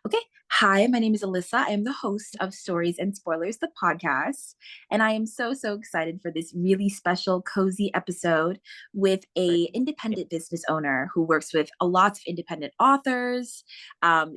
Okay. Hi, my name is Alyssa. I am the host of Stories and Spoilers, the podcast. And I am so excited for this really special, cozy episode with a independent business owner who works with a lot of independent authors.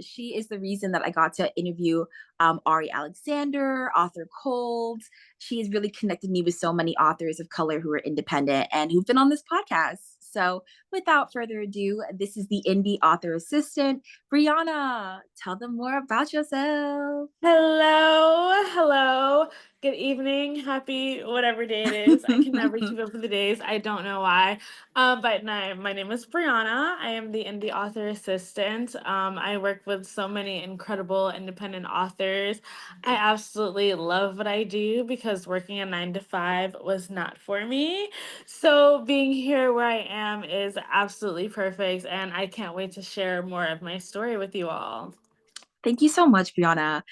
She is the reason that I got to interview Ari Alexander, author Cold. She has really connected me with so many authors of color who are independent and who've been on this podcast. So without further ado, this is the indie author assistant. Brianna, tell them more about yourself. Hello. Good evening. Happy whatever day it is. I can never keep up with the days. I don't know why. But no, my name is Brianna. I am the indie author assistant. I work with so many incredible independent authors. I absolutely love what I do because working a 9 to 5 was not for me. So being here where I am is absolutely perfect, and I can't wait to share more of my story with you all. Thank you so much, Brianna.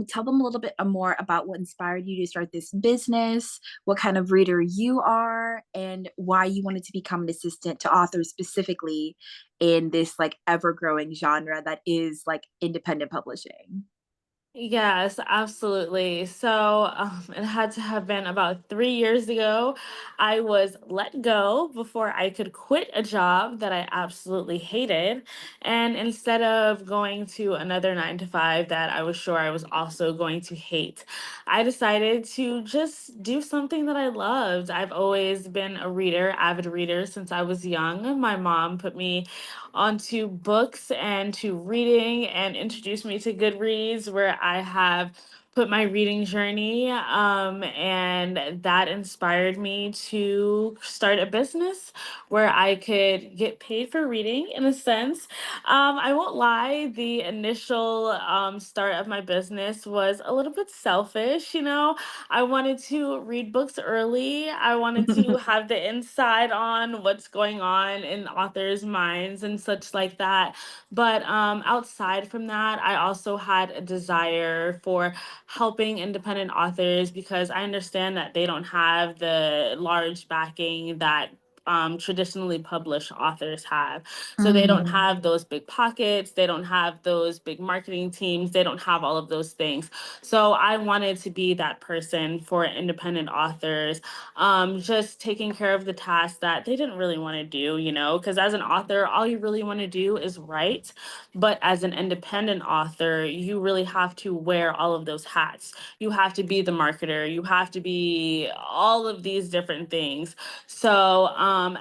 Tell them a little bit more about what inspired you to start this business, what kind of reader you are, and why you wanted to become an assistant to authors specifically in this like ever-growing genre that is like independent publishing. Yes, absolutely. So it had to have been about 3 years ago. I was let go before I could quit a job that I absolutely hated. And instead of going to another 9 to 5 that I was sure I was also going to hate, I decided to just do something that I loved. I've always been a reader, avid reader since I was young. My mom put me onto books and to reading and introduced me to Goodreads, where I have put my reading journey. And that inspired me to start a business where I could get paid for reading in a sense. I won't lie, the initial start of my business was a little bit selfish. I wanted to read books early. I wanted to have the insight on what's going on in authors' minds and such like that. But outside from that, I also had a desire for helping independent authors because I understand that they don't have the large backing that traditionally published authors have. So they don't Mm. have those big pockets, they don't have those big marketing teams, they don't have all of those things. So I wanted to be that person for independent authors, just taking care of the tasks that they didn't really want to do, because as an author, all you really want to do is write. But as an independent author, you really have to wear all of those hats. You have to be the marketer, you have to be all of these different things. So,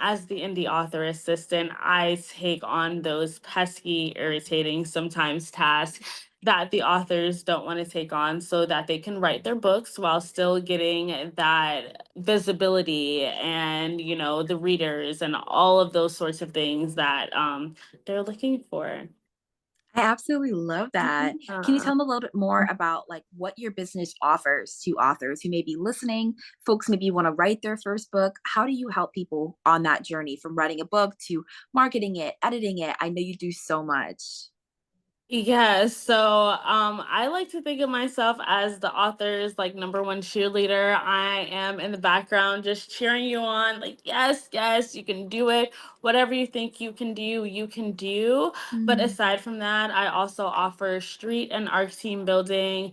as the indie author assistant, I take on those pesky, irritating, sometimes tasks that the authors don't want to take on so that they can write their books while still getting that visibility and, the readers and all of those sorts of things that they're looking for. I absolutely love that. Can you Uh, tell them a little bit more about like what your business offers to authors who may be listening? Folks maybe want to write their first book. How do you help people on that journey from writing a book to marketing it, editing it? I know you do so much. Yeah, so I like to think of myself as the author's like number one cheerleader. I am in the background just cheering you on, like, yes, yes, you can do it. Whatever you think you can do, you can do. But Mm. aside from that, I also offer street and ARC team building,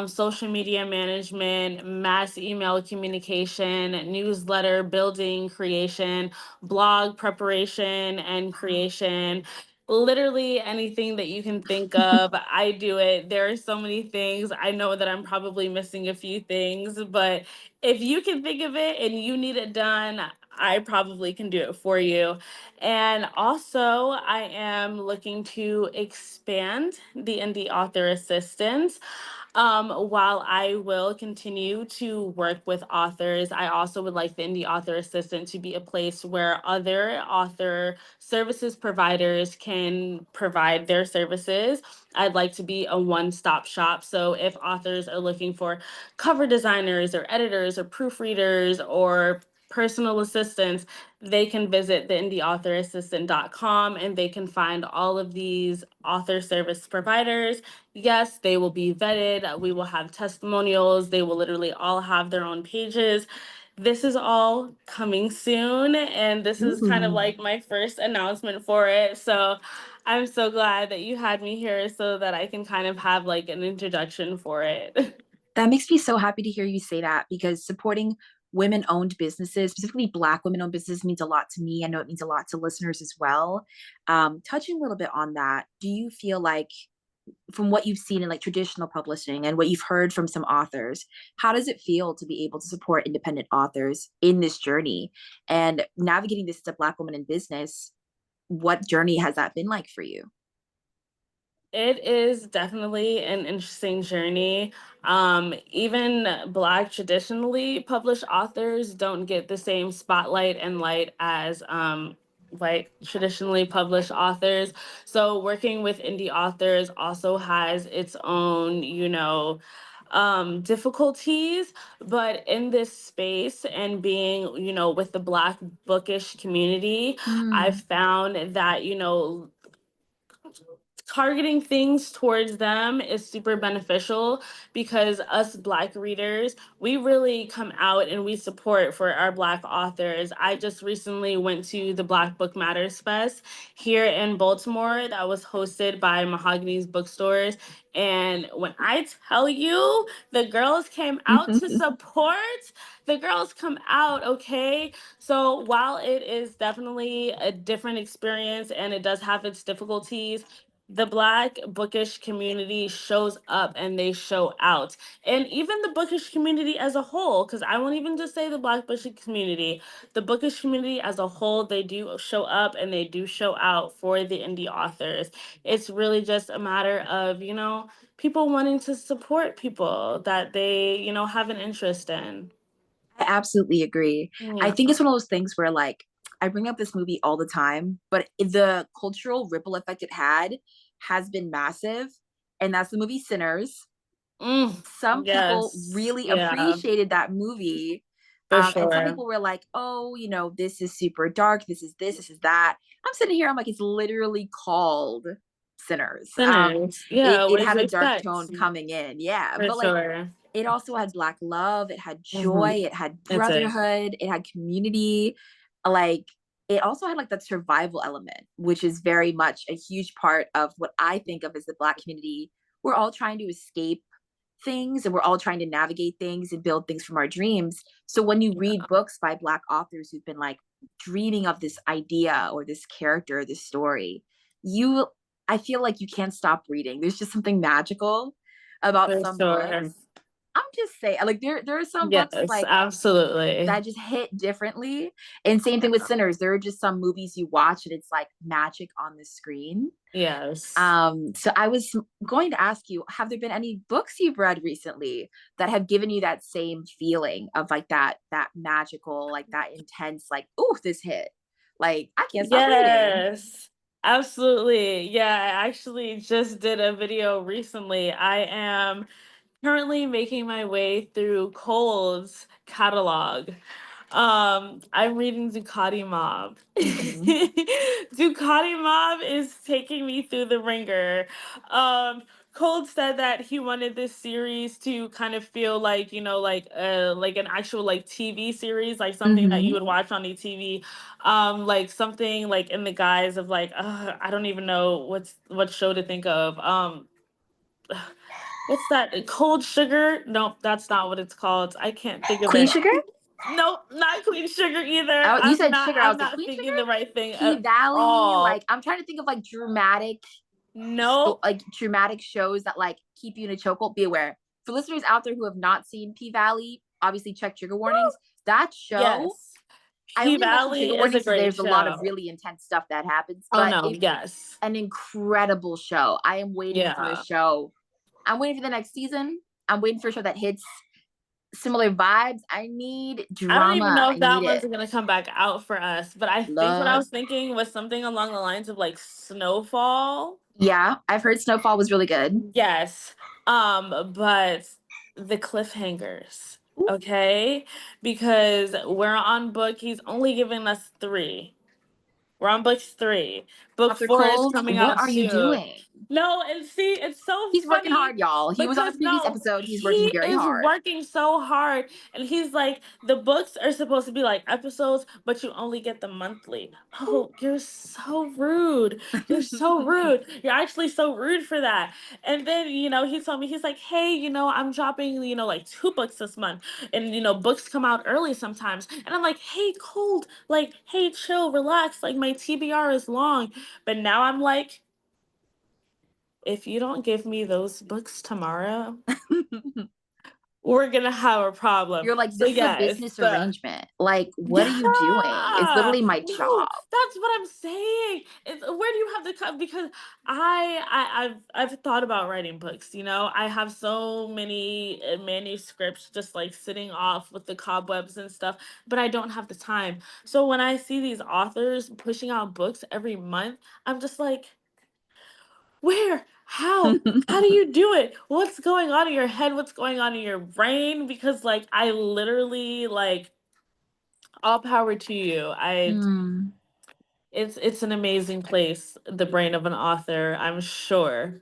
social media management, mass email communication, newsletter building, creation, blog preparation and creation. Literally anything that you can think of, I do it. There are so many things. I know that I'm probably missing a few things, but if you can think of it and you need it done, I probably can do it for you. And also, I am looking to expand the indie author assistance. While I will continue to work with authors, I also would like the indie author assistant to be a place where other author services providers can provide their services. I'd like to be a one stop shop. So if authors are looking for cover designers or editors or proofreaders or personal assistants, they can visit the indieauthораssistant.com and they can find all of these author service providers. Yes, they will be vetted. We will have testimonials. They will literally all have their own pages. this is all coming soon, and this is kind of Ooh. like my first announcement for it. So I'm so glad that you had me here so that I can kind of have like an introduction for it. That makes me so happy to hear you say that because supporting women owned businesses, specifically Black women owned businesses, means a lot to me. I know it means a lot to listeners as well. Touching a little bit on that, do you feel like, from what you've seen in like traditional publishing and what you've heard from some authors, how does it feel to be able to support independent authors in this journey and navigating this as a Black woman in business? What journey has that been like for you? It is definitely an interesting journey. Even Black traditionally published authors don't get the same spotlight and light as like traditionally published authors. So working with indie authors also has its own, difficulties. But in this space and being, with the Black bookish community, I've Mm. found that, targeting things towards them is super beneficial because us Black readers, we really come out and we support for our Black authors. I just recently went to the Black Book Matters Fest here in Baltimore that was hosted by Mahogany's Bookstores. And when I tell you the girls came out to support, the girls come out, okay? So while it is definitely a different experience and it does have its difficulties, the Black bookish community shows up and they show out. And even the bookish community as a whole, because I won't even just say the Black bookish community, the bookish community as a whole, they do show up and they do show out for the indie authors. It's really just a matter of, people wanting to support people that they, have an interest in. I absolutely agree. I Yeah. think it's one of those things where like I bring up this movie all the time, but the cultural ripple effect it had has been massive. And that's the movie Sinners. Mm, Some people yes. really Yeah, appreciated that movie. for And some sure. people were like, oh, this is super dark. This is this, this is that. I'm sitting here, I'm like, it's literally called Sinners. Sinners. It, Yeah, it what did had you a dark expect? tone coming in. Yeah. For But like, sure. it also had Black love, it had Hmm. joy, it had It's it. brotherhood, it had community. Like, it also had like that survival element, which is very much a huge part of what I think of as the Black community. We're all trying to escape things and we're all trying to navigate things and build things from our dreams. So when you read books by Black authors who've been like dreaming of this idea or this character or this story, you I feel like you can't stop reading. There's just something magical about For some sure. books. I'm just saying, like there are some books Yes, like absolutely. that just hit differently. And same thing with Sinners. There are just some movies you watch and it's like magic on the screen. Yes. So I was going to ask you, have there been any books you've read recently that have given you that same feeling of like that magical, like that intense, like, oh, this hit. Like, I can't stop reading. Yes. Absolutely. Yeah, I actually just did a video recently. I am currently making my way through Cole's catalog. I'm reading Ducati Mob. Mm-hmm. Ducati Mob is taking me through the ringer. Um, Cole said that he wanted this series to kind of feel like, like an actual like TV series, like something that you Mm-hmm. would watch on the TV. Like something like in the guise of like, I don't even know what show to think of. What's that? Cold Sugar? Nope, that's not what it's called. I can't think of Queen it. Sugar? Nope, not Queen Sugar either. Oh, you said sugar. I I'm was like, not Queen thinking Sugar? the right thing P at Valley. all. Like, I'm trying to think of like dramatic Nope. like dramatic shows that like keep you in a chokehold. Be aware. For listeners out there who have not seen P Valley, obviously check trigger warnings. That show, Yes. I P only mention trigger Valley is a warnings because great there's a lot of show. really intense stuff that happens, Oh but no, it's yes. an incredible show. I am waiting for a Yeah. show. I'm waiting for the next season. I'm waiting for a show that hits similar vibes. I need I don't even drama. know I if need that it. one's gonna come back out for us, but I think what I Love. was thinking was something along the lines of like Snowfall. Yeah, I've heard Snowfall was really good. Yes. But the cliffhangers, okay? Because we're on book, he's only giving us three. We're on book three, book Author 4 is Cold, coming what out are you soon. doing? No, and see, it's so He's working funny hard, y'all. He was on a because previous no, episode. He's working he very is hard. working so hard, and he's like, the books are supposed to be like episodes, but you only get them monthly. Oh, you're so rude. You're so rude. You're actually so rude for that. And then, he told me, he's like, hey, I'm dropping, like 2 books this month. And, books come out early sometimes. And I'm like, hey, Cold, like, hey, chill, relax. Like, my TBR is long. But now I'm like, if you don't give me those books tomorrow, we're gonna have a problem. You're like, So this is a yes, business arrangement. Like, what are you doing? It's yeah, literally my no, job. that's what I'm saying. It's where do you have the because I've thought about writing books. I have so many manuscripts just like sitting off with the cobwebs and stuff, but I don't have the time. So when I see these authors pushing out books every month, I'm just like, where? How? How do you do it? What's going on in your head? What's going on in your brain? Because like I literally like all power to you. Hmm. It's an amazing place, the brain of an author, I'm sure.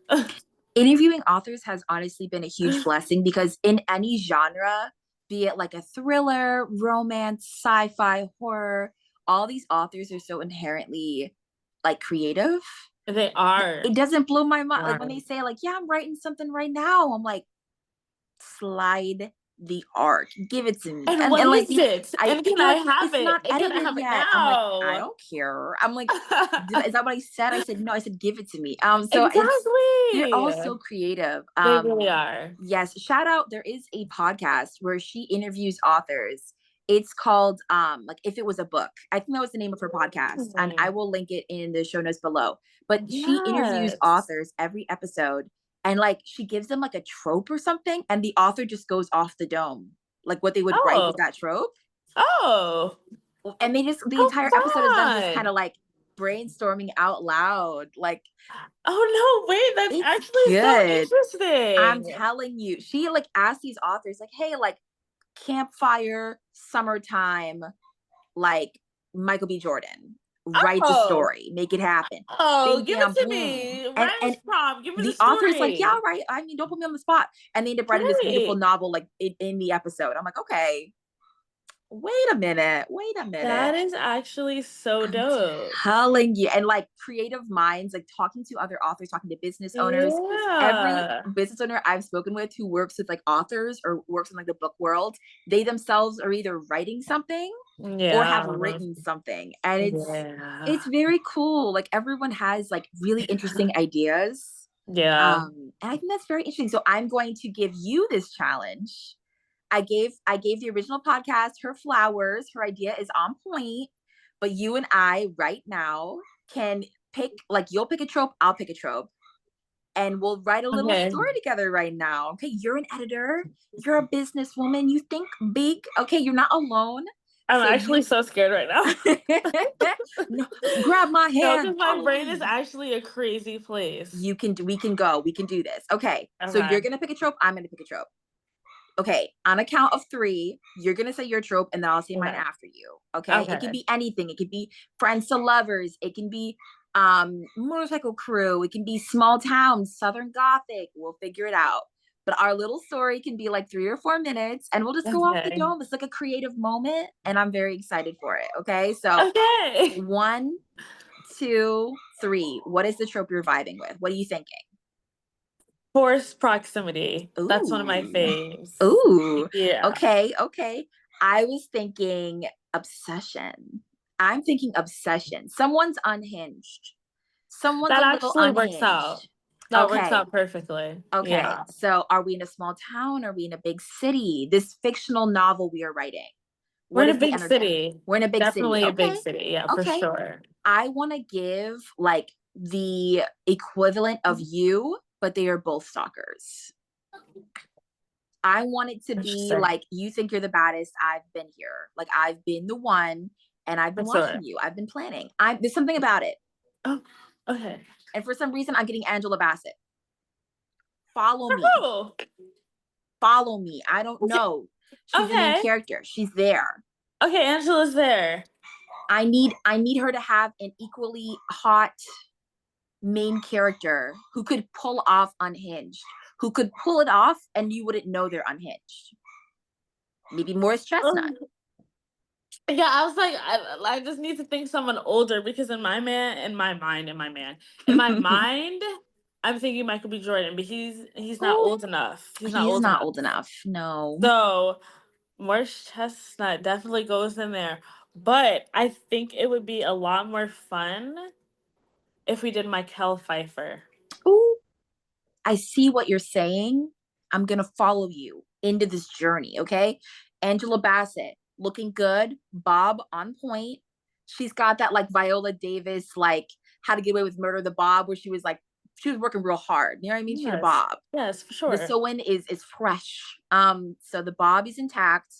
Interviewing authors has honestly been a huge blessing because in any genre, be it like a thriller, romance, sci-fi, horror, all these authors are so inherently like creative. They are. It doesn't blow my mind. Like when Right. they say like, yeah, I'm writing something right now. I'm like, slide the arc, give it to me. And And what like is it? I And can they're I like, have it's it? not And can I edited have it yet. I'm like, I now? don't care. I'm like, is that what I said? I said no. I said give it to me. So it's they're all Exactly. so creative. They really are. Yes, shout out. There is a podcast where she interviews authors. It's called like if it was a book. I think that was the name of her podcast, and I Mm. will link it in the show notes below. But she interviews Yes. authors every episode, and like she gives them like a trope or something, and the author just goes off the dome, like what they would write with Oh. that trope, Oh. and they just the How entire episode is them just kind fun. of like brainstorming out loud, like Oh no, wait, that's it's actually so good. I'm interesting. telling you, she like asked these authors, like, hey, like campfire, summertime, like Michael B. Jordan, write the Oh, story, make it happen. oh, Bing, give it bam, to boom. me. And Rhymes prompt. Give me the the author's like, yeah, story. right. I mean, don't put me on the spot. And they end up writing this beautiful Right. novel, like in the episode. I'm like, okay, wait a minute, wait a minute. That is actually so I'm dope. telling you. And like creative minds, like talking to other authors, talking to business owners, every Yeah. business owner I've spoken with who works with like authors or works in like the book world, they themselves are either writing something or have Yeah. written something. And it's Yeah. very cool. Like everyone has like really interesting ideas. Yeah. And I think that's very interesting. So I'm going to give you this challenge. I gave the original podcast her flowers. Her idea is on point, but you and I right now can pick like you'll pick a trope, I'll pick a trope, and we'll write a little Okay. story together right now. Okay, you're an editor, you're a businesswoman, you think big. Okay, you're not alone. I'm So actually you so scared right now. no, grab my No, hand, because my follow brain is me. actually a crazy place. You can do we can go. We can do this. Okay. So Okay. you're gonna pick a trope, I'm gonna pick a trope. Okay, on a count of three, you're gonna say your trope and then I'll say mine Okay. after you. Okay. It can Okay. be anything. It could be friends to lovers, it can be motorcycle crew, it can be small town, southern gothic. We'll figure it out. But our little story can be like 3 or 4 minutes and we'll just go off the Okay. dome. It's like a creative moment, and I'm very excited for it. Okay. So Okay. 1, 2, 3. What is the trope you're vibing with? What are you thinking? Forced proximity. That's one of my Ooh. faves. Ooh. Yeah. Okay. Okay. I was thinking obsession. I'm thinking obsession. Someone's unhinged. Someone's That a little actually works out. unhinged. That works Okay. out perfectly. Okay. Yeah. So are we in a small town? Are we in a big city? This fictional novel we are writing. We're What in a is the big energy? city. We're in a big city. Definitely a big Okay. city. Yeah, for Okay. sure. I want to give like the equivalent of you, but they are both stalkers. I want it to be Interesting. like you think you're the baddest. I've been here. Like I've been the one, and I've For been watching sure. you. I've been planning. There's something about it. Oh, okay. And for some reason I'm getting Angela Bassett. Follow me. Oh, Follow me. I don't okay. know. She's the main Okay. character. She's there. Okay, Angela's there. I need her to have an equally hot main character who could pull off Unhinged, who could pull it off and you wouldn't know they're unhinged. Maybe Morris Chestnut. Yeah, I was like, I just need to think someone older because in my mind, I'm thinking Michael B. Jordan, but he's not Ooh, old enough. He's not he's old not enough. old enough. No. So Morris Chestnut definitely goes in there. But I think it would be a lot more fun if we did Michael Pfeiffer. Ooh, I see what you're saying. I'm going to follow you into this journey, okay? Angela Bassett, looking good. Bob, on point. She's got that like Viola Davis, like How to Get Away with Murder, the Bob, where she was working real hard. You know what I mean? She's a Yes. Bob. Yes, for The sure. sew-in is fresh. So the Bob is intact.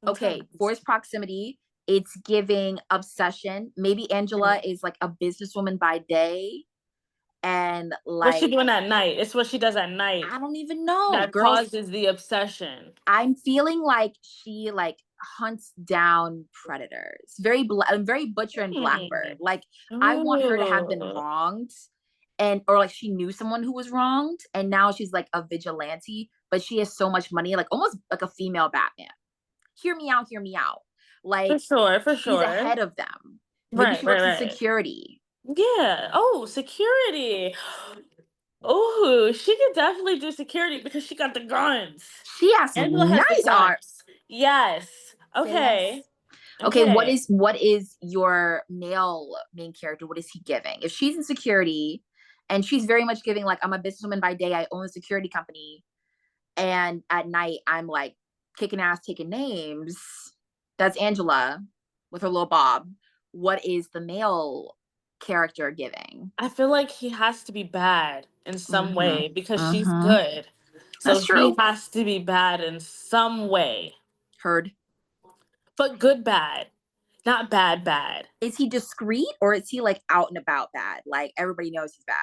Okay, Intense. forced proximity. It's giving obsession. Maybe Angela is like a businesswoman by day and What's she like doing at night? It's what she does at night I don't even know. that Girls, causes the obsession. I'm feeling like she like hunts down predators. Very Butcher and Blackbird. Hmm. Like I want her to have been Ooh. wronged and or like she knew someone who was wronged and now she's like a vigilante, but she has so much money, like almost like a female Batman. Hear me out, hear me out. For Like sure, for she's sure. ahead of them. Maybe Right, she right, works in right. security. Yeah. Oh, security. Oh, she could definitely do security because she got the guns. She has Angela has the nice art. guns. Yes. Say less. Okay. Okay, Okay. what is your male main character? What is he giving? If she's in security and she's very much giving like I'm a businesswoman by day, I own a security company, and at night I'm like kicking ass, taking names. That's Angela with her little bob. What is the male character giving? I feel like he has to be bad in some Mm-hmm. way because she's Mm-hmm. good. So That's he true. has to be bad in some way. Heard. But good bad, not bad bad. Is he discreet or is he like out and about bad? Like everybody knows he's bad.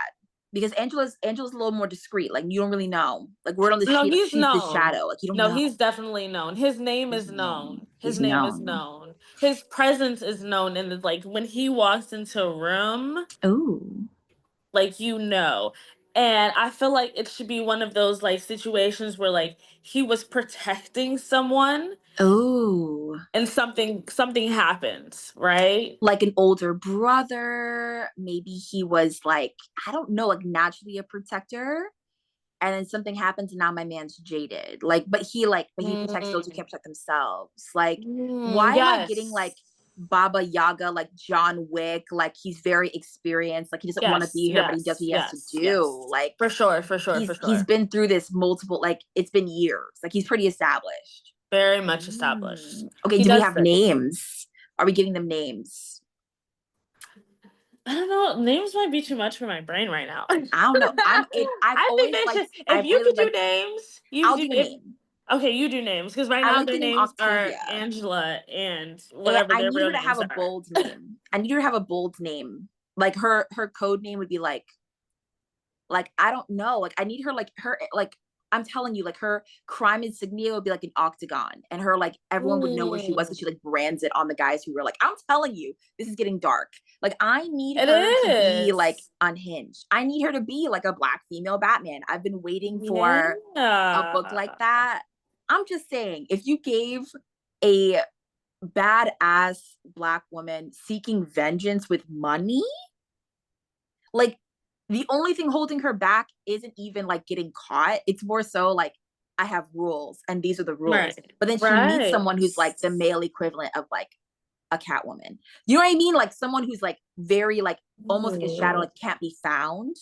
Because Angela's a little more discreet. Like you don't really know. Like word on the No, street, like he's she's the known. shadow. Like you don't No, know. he's definitely known. His name He's is known. known. His He's name is known. known. His presence is known. And it's like when he walks into a room, Ooh. like you know. And I feel like it should be one of those like situations where like he was protecting someone Ooh. and something happens, right? Like an older brother. Maybe he was like, I don't know, like naturally a protector. And then something happens and now my man's jaded. But he protects those who Mm. can't protect themselves. Like, Mm, why am I getting like yes. Baba Yaga, like John Wick, like he's very experienced, like he doesn't want to Yes, be here, but he does yes, what he has to yes, do. yes. Like For sure, for sure, for he's sure. been through this multiple, like it's been years. Like he's pretty established. Very much established. Okay, He do we does have this. names? Are we giving them names? I don't know. Names might be too much for my brain right now. I don't know. I've I think always they should. liked If I've you always could do liked names, you could I'll do. do a If name. okay, you do names because right I now like their the name names are Octavia. Angela and I whatever their need real her to have names a are. bold name. I need her to have a bold name. Like her code name would be like I don't know. Like I need her like her like I'm telling you, like her crime insignia would be like an octagon, and her like everyone would know where she was because she Mm, like brands it on the guys who were like, I'm telling you, this is getting dark. Like I need it her to be like is. unhinged. I need her to be like a black female Batman. I've been waiting for a book like Yeah. that. I'm just saying, if you gave a badass black woman seeking vengeance with money, like the only thing holding her back isn't even like getting caught. It's more so like I have rules and these are the rules. Right. But then she meets Right. someone who's like the male equivalent of like a Catwoman. You know what I mean? Like someone who's like very like almost like a shadow, Mm. like can't be found.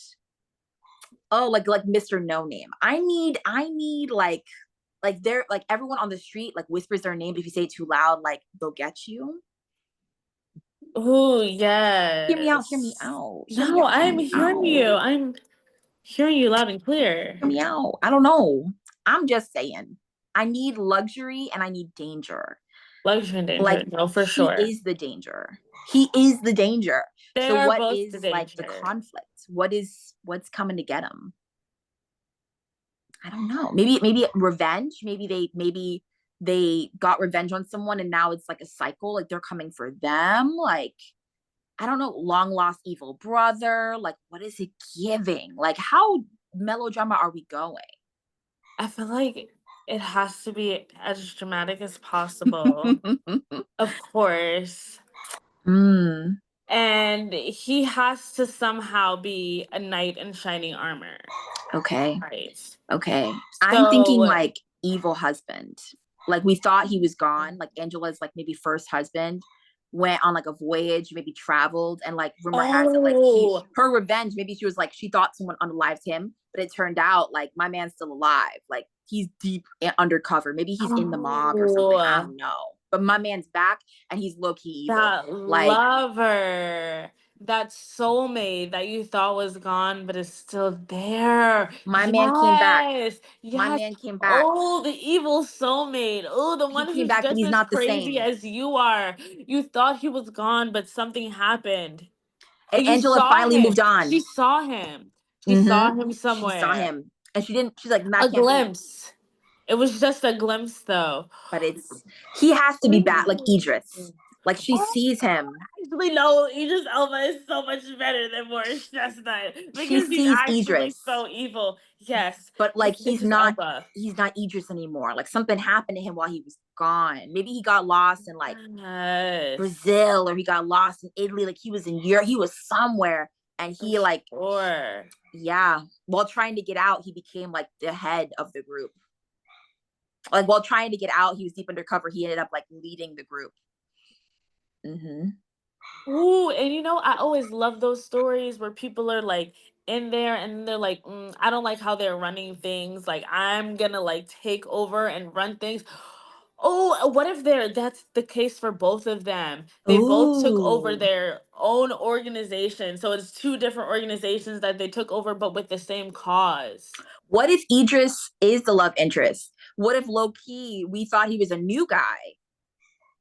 Oh, like Mr. No Name. I need like they're like everyone on the street like whispers their name. If you say it too loud, like they'll get you. Oh, Hear me out, hear me yes. out, hear me No, out, hear I'm me hearing out, you. I'm hearing you loud and clear. hear me out. I don't know. I'm just saying. I need luxury and I need danger. Luxury and danger. Like No, for he sure. is the danger. He is the danger. They So are what both the is like the danger. conflict? What's coming to get him? I don't know. Maybe revenge. Maybe they got revenge on someone and now it's like a cycle, like they're coming for them. Like, I don't know, long lost evil brother. Like, what is it giving? Like, how melodrama are we going? I feel like it has to be as dramatic as possible, of course. mm, And he has to somehow be a knight in shining armor. okay. Right. Okay. I'm thinking So, like evil husband. Like we thought he was gone. Like Angela's like maybe first husband went on like a voyage, maybe traveled, and like rumor has it like he oh, her revenge, maybe she was like she thought someone unalived him, but it turned out like my man's still alive. Like he's deep undercover. Maybe he's in the mob or something. I oh, don't know. But my man's back and he's low key evil. that Like lover, that soulmate that you thought was gone, but is still there. my man came back. Yes, My yes. man came back. Oh, the evil soulmate. Oh, the He one came who's back, but just he's as not the crazy same. as you are. You thought he was gone, but something happened. And You Angela saw finally him. moved on. She saw him. She Mm-hmm. saw him She saw somewhere. him, and she didn't. She's like, A that can't be. glimpse. It was just a glimpse, though. But it's he has to be bad, like Ooh. Idris. Like she Oh, sees him. actually, no, Idris Elba is so much better than Morris Chestnut She because he's sees actually Idris, so evil. Yes, but like it's Idris Elba. he's not Idris anymore. Like something happened to him while he was gone. Maybe he got lost in like Yes, Brazil or he got lost in Italy. Like he was in Europe. He was somewhere, and for he like sure. yeah. While trying to get out, he became like the head of the group. Like while trying to get out, he was deep undercover. He ended up like leading the group. Mm-hmm. Ooh, and I always love those stories where people are like in there and they're like, I don't like how they're running things. Like, I'm gonna like take over and run things. Oh, what if that's the case for both of them? They both took over Ooh. their own organization. So it's two different organizations that they took over, but with the same cause. What if Idris is the love interest? What if low key we thought he was a new guy,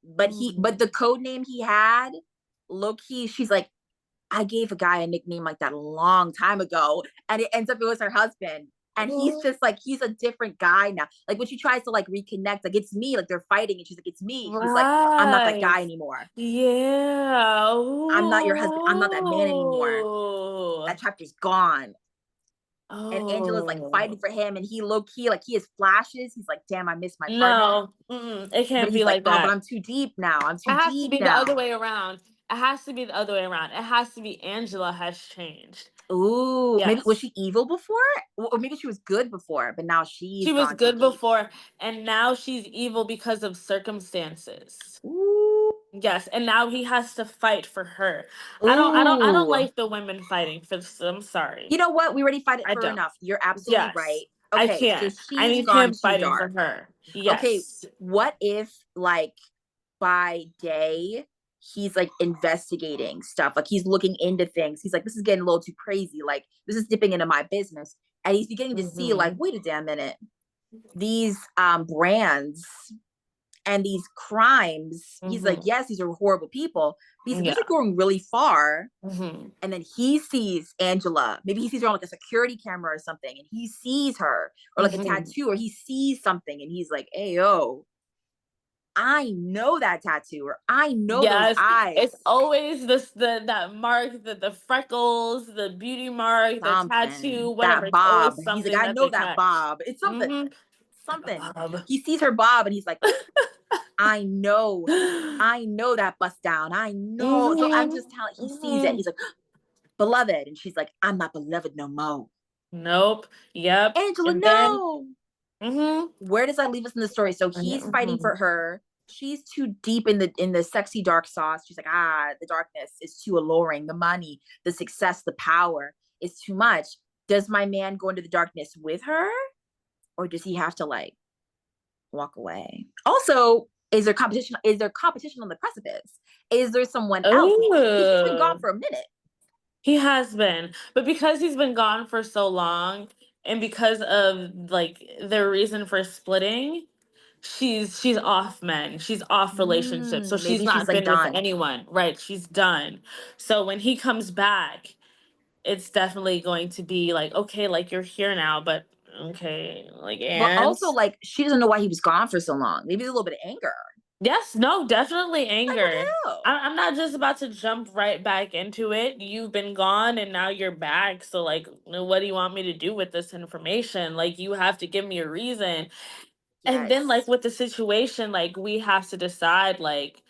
but Mm. the code name he had, low key, she's like, I gave a guy a nickname like that a long time ago, and it ends up it was her husband. And he's Oh, just like he's a different guy now. Like when she tries to like reconnect, like it's me, like they're fighting, and she's like, it's me. He's like, I'm not that right. guy anymore. Yeah. I'm not your husband. I'm not that man anymore. Ooh. That chapter's gone. And Angela's like fighting Oh. for him, and he low key like he has flashes. He's like, damn, I miss my partner. No, it But can't be he's like, like oh, but that. I'm too deep now. I'm It too has to deep be the other now. way around. It has to be the other way around. It has to be Angela has changed. Ooh, maybe was Yes. she evil before? Or maybe she was good before, but now She she's was gone too good deep. before, and now she's evil because of circumstances. Ooh. Yes, and now he has to fight for her. I don't Ooh. like the women fighting for this. I'm sorry. You know what? We already fight it I for don't. enough. You're absolutely right. Yes. I Okay, so can't. I she's need gone him too fighting for dark. her. Okay, Yes. what if like by day he's like investigating stuff, like he's looking into things. He's like, this is getting a little too crazy. Like this is dipping into my business, and he's beginning to see like, Hmm. wait a damn minute, these brands and these crimes. He's like, Hmm. yes, these are horrible people. But he's like, these are Yeah. going really far. Hmm. And then he sees Angela. Maybe he sees her on like a security camera or something, and he sees her, or like a Hmm. tattoo, or he sees something, and he's like, "Hey, yo, I know that tattoo, or I know those Yes, eyes. it's always this the that mark, the freckles, the beauty mark, the Something tattoo, whatever. that It's bob." always He's like, something "I that know they that catch. bob. It's something, Hmm. something." Bob. He sees her bob, and he's like, I know that bust down. I know." So I'm Hmm. just telling. He sees it, and Hmm. he's like, "Beloved," and she's like, "I'm not beloved no more." Nope. Yep. Angela, And then. no. Hmm. Where does that leave us in the story? So he's fighting Hmm. for her. She's too deep in the sexy dark sauce. She's like, the darkness is too alluring. The money, the success, the power is too much. Does my man go into the darkness with her, or does he have to like walk away? Also, is there competition? Is there competition on the precipice? Is there someone else? He's been gone Oh, for a minute. he has been, but because he's been gone for so long, and because of like their reason for splitting, she's off men. She's off relationships. So she's Maybe she's not like been with done. anyone. Right. She's done. So when he comes back, it's definitely going to be like, okay, like you're here now, but Okay, like, But and also, like, she doesn't know why he was gone for so long. Maybe a little bit of anger. yes, no, definitely Like, what anger. the hell? I'm not just about to jump right back into it. You've been gone and now you're back. So, like, what do you want me to do with this information? Like, you have to give me a reason. And then, like, Yes. with the situation, like, we have to decide, like,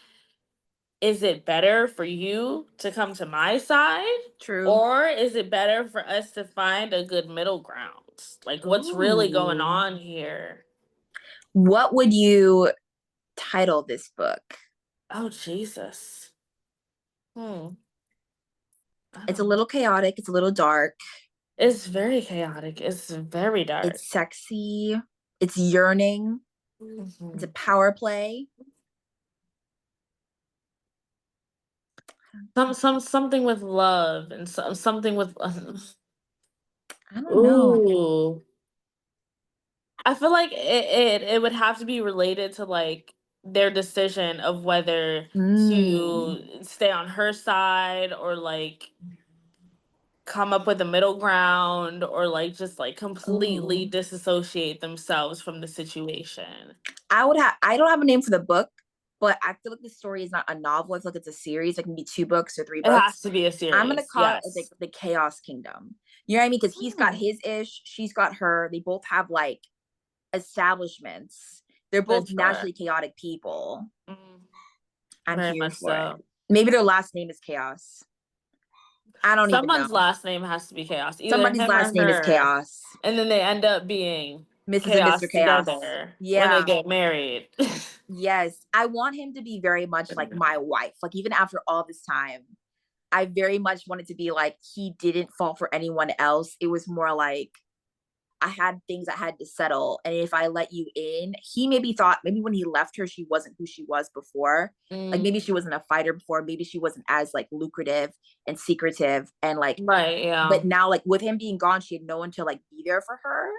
is it better for you to come to my side? True. Or is it better for us to find a good middle ground? Like, what's really going Ooh. on here? What would you title this book? Oh, Jesus. Hmm. I It's a don't know. little chaotic, it's a little dark, It's very chaotic. It's very dark. it's sexy, it's yearning, it's a Mhm. power play. Something with love and something with I don't know. ooh. I feel like it would have to be related to like their decision of whether Mm. to stay on her side or like come up with a middle ground or like just like completely Oh. disassociate themselves from the situation. I don't have a name for the book, but I feel like the story is not a novel. I feel like it's a series. It can be 2 books or 3 books. It has to be a I'm gonna series. call it like Yes. the Chaos Kingdom. You know what I mean? Because he's got Hmm. his ish, she's got her. They both have like establishments. They're For both sure. naturally chaotic people. Mm, I'm very here much for it. so. Maybe their last name is Chaos. I don't even know. Someone's last name has to be Chaos, either Somebody's him or last name is her, Chaos. and then they end up being Mrs. and Mr. Chaos Chaos. together when they Yeah. get married. Yes. I want him to be very much like my wife. Like, even after all this time, I very much wanted to be like, he didn't fall for anyone else. It was more like, I had things I had to settle. And if I let you in, he maybe thought, maybe when he left her, she wasn't who she was before. Like, maybe she Mm, wasn't a fighter before. Maybe she wasn't as like lucrative and secretive. And like, right, yeah. but now, like, with him being gone, she had no one to like be there for her.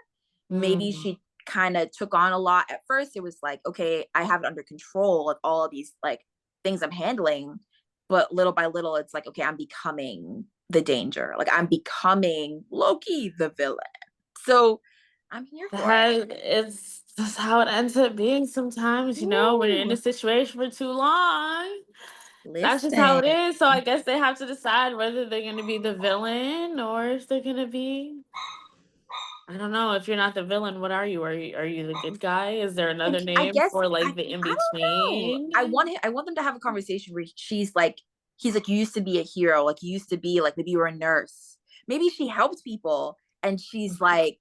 Maybe Mm, she kind of took on a lot at first. It was like, okay, I have it under control, like all of these like things I'm handling. But little by little, it's like, okay, I'm becoming the danger. Like, I'm becoming Loki, the villain. So I'm here for it. that is that's how it ends up being sometimes, when you're in Ooh, a situation for too long. That's just how listen, it is. So I guess they have to decide whether they're gonna be the villain or if they're gonna be I don't know. If you're not the villain, what are you? Are you the good guy? Is there another I name guess for like the in I don't know. between? I want them to have a conversation where she's like, he's like, you used to be a hero, like you used to be like maybe you were a nurse. Maybe she helped people, and she's like,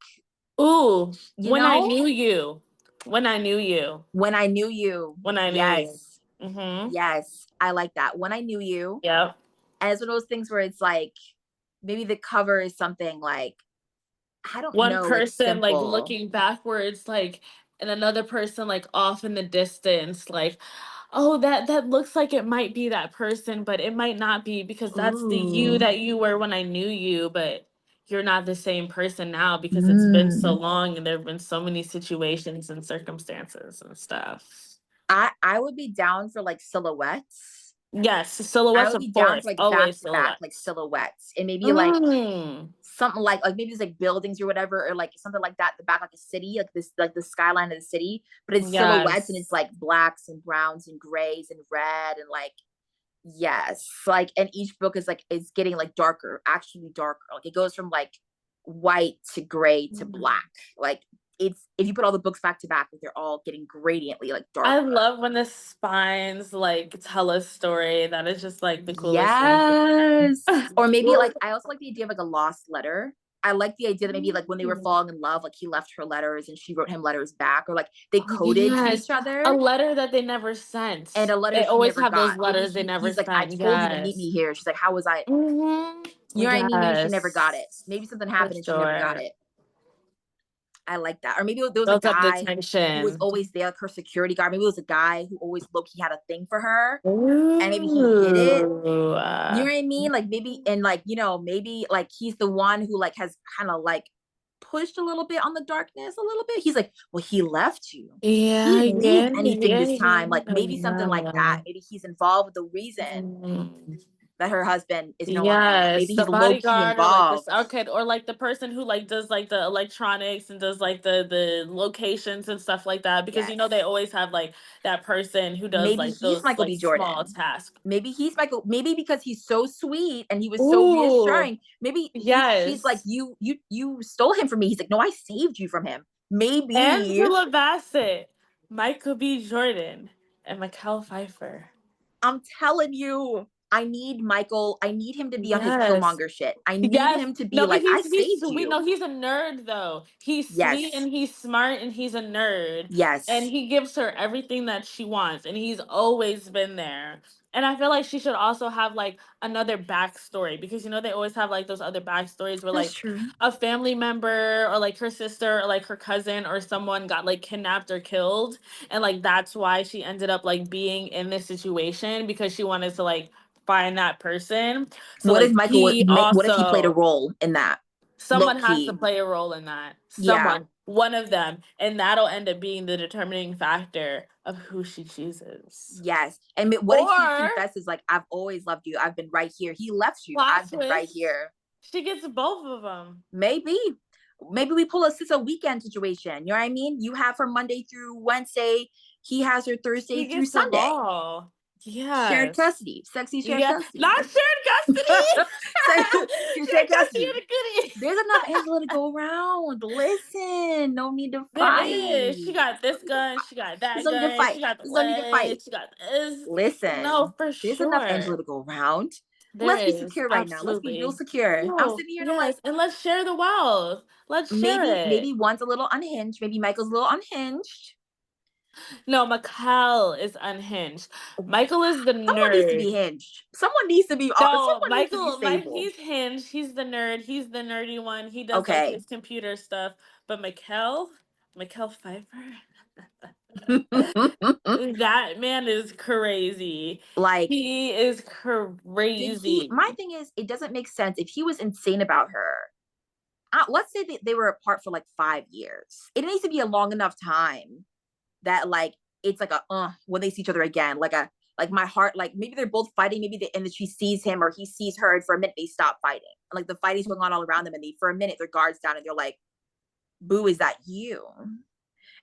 Ooh, you when I know, knew you. When I knew you. when I knew you, When I knew you. yes, Mm-hmm. yes, I like that. When I knew you, Yep. and it's one of those things where it's like maybe the cover is something like, I don't One know, like person like simple. looking backwards, like, and another person like off in the distance, like, oh, that looks like it might be that person, but it might not be because that's the you Ooh. that you were when I knew you, but you're not the same person now because it's been so Mm. long and there have been so many situations and circumstances and stuff. I would be down for like silhouettes. Yes, I silhouettes, would of be down for course, like back always to back, like silhouettes. silhouettes, and maybe like Mm. something like maybe it's like buildings or whatever, or like something like that. The back like a city, like this, like the skyline of the city, but it's silhouettes and it's Yes. like blacks and browns and grays and red and like yes, like and each book is like it's getting like darker, actually darker. Like it goes from like white to gray to black. Like it's if you put all the books back to back, like, they're all getting gradiently like I darker. love when the spines like tell a story. That is just like the coolest thing. Yes. Or maybe like I also like the idea of like a lost letter. I like the idea that maybe like when they were Mm. falling in love, like he left her letters and she wrote him letters back, or like they Oh coded to yes, each a other letter that they never and sent. a letter They she always never have those got. Maybe letters they never he's like, I sent. told you to meet Yes. me here. She's like, how was I? Hmm. You know what I mean? Maybe she never got Yes, it. Maybe something for happened and she never got sure. it. I like that. Or maybe there was a Builds up the guy who was tension. always there, like her security guard. Maybe it was a guy who always looked he had a thing for her and maybe he hid it. Ooh. You know what I mean? Like maybe and like, maybe like he's the one who like has kind of like pushed a little bit on the darkness a little bit. He's like, well, he left you. He Yeah, didn't leave yeah, anything yeah, this time. Like yeah, maybe something like that. yeah. Maybe he's involved with the reason. Mm. that her husband is no longer around. Yes, Maybe the he's low-key bodyguard or like this involved. okay, or like the person who like does like the electronics and does like the locations and stuff like that because you know they Yes. always have like that person who does Maybe like he's those Michael like B. small Jordan. tasks. Maybe he's Michael. Maybe because he's so sweet and he was so Ooh, reassuring. Maybe she's like, yes. you stole him from me. He's like, no, I saved you from him. Maybe. Angela Bassett, Michael B. Jordan, and Michael Pfeiffer. I'm telling you, I need Michael. I need him to be on his Yes. Killmonger shit. I need Yes. him to be No, but like, I he's saved sweet. No, you. he's a nerd though. He's sweet Yes. and he's smart and he's a nerd. And Yes. he gives her everything that she wants. And he's always been there. And I feel like she should also have like another backstory because you know they always have like those other backstories where That's like true. a family member or like her sister or like her cousin or someone got like kidnapped or killed. And like that's why she ended up like being in this situation because she wanted to like find that person. So What if like Michael? he What if he played a also role in that? Low someone has to key. play a role in that. Yeah. Someone, one of them, and that'll end up being the determining factor of who she chooses. Yes. And what if he Or confesses, like, I've always loved you. I've been right here. He left you. plot I've been right twist, here. she gets both of them. Maybe. Maybe we pull a sister weekend situation. You know what I mean? You have her Monday through Wednesday. He has her Thursday He through gets them Sunday. all. Shared Yes. custody. Sexy shared Yeah. custody. Not shared custody. Shared Shared custody custody. of the goodie. There's enough Angela to go around. Listen, no need to There is. She fight. got this gun. She got There's that no need to gun. fight. She got the There's no need to fight. leg. She got this. No, Listen, for there's enough sure. Angela to go around. There Let's be is, secure right now. Let's be real absolutely. secure. I'm No, sitting here and I'm like, yes, and let's share the wealth. Let's share it. maybe one's a little unhinged. Maybe Michael's a little unhinged. No, Mikhail is unhinged. Michael is the Someone needs to nerd. be hinged. Someone needs to be. No, Someone needs to be Michael, stable. he's hinged. He's the nerd. He's the nerdy one. He does like Okay. his computer stuff. But Mikhail Pfeiffer, that man is crazy. Like, He is did he? crazy. My thing is, it doesn't make sense if he was insane about her. Let's say that they were apart for like 5 years. It needs to be a long enough time that like it's like a when they see each other again, like my heart, like maybe they're both fighting, maybe they, and then she sees him or he sees her, and for a minute they stop fighting, and like the fighting's going on all around them, and they for a minute their guards down, and they're like, "Boo, is that you?"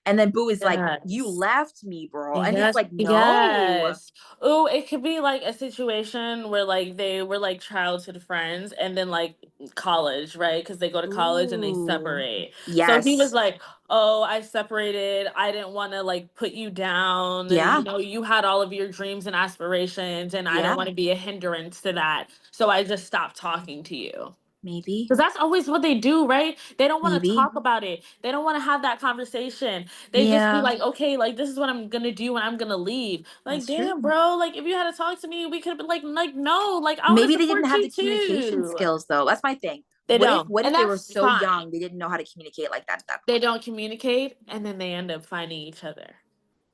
And then Boo is like, "You Yes. left me, bro," and it's Yes, like, "No." yes. Oh, it could be like a situation where like they were like childhood friends and then like college, right? Because they go to college and they Ooh, separate. So he was yes, like, "Oh, I separated. I didn't want to like put you down. You yeah, know, you had all of your dreams and aspirations, and I didn't yeah, want to be a hindrance to that. So I just stopped talking to you." maybe, Because that's always what they do, right? They don't want to maybe, talk about it. They don't want to have that conversation. They just be yeah, like, okay, like this is what I'm gonna do and I'm gonna leave. Like, that's true. damn, bro. Like, if you had to talk to me, we could have been like, no, like I want to Maybe they didn't support have you the communication too. skills though. That's my thing. They don't, What and if they were that's so fine. young they didn't know how to communicate like that at that They point? don't communicate, and then they end up finding each other.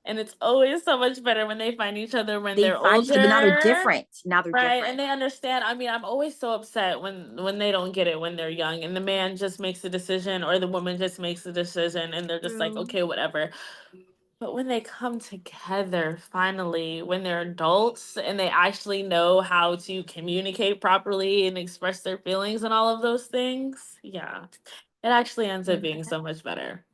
And it's always so much better when they find each other when They they're find each other, but now they're older. different. Now they're Right, different. and they understand. I mean, I'm always so upset when they don't get it when they're young and the man just makes a decision or the woman just makes a decision and they're just like, True. "Okay, whatever." But when they come together finally, when they're adults and they actually know how to communicate properly and express their feelings and all of those things, yeah. It actually ends up being so much better.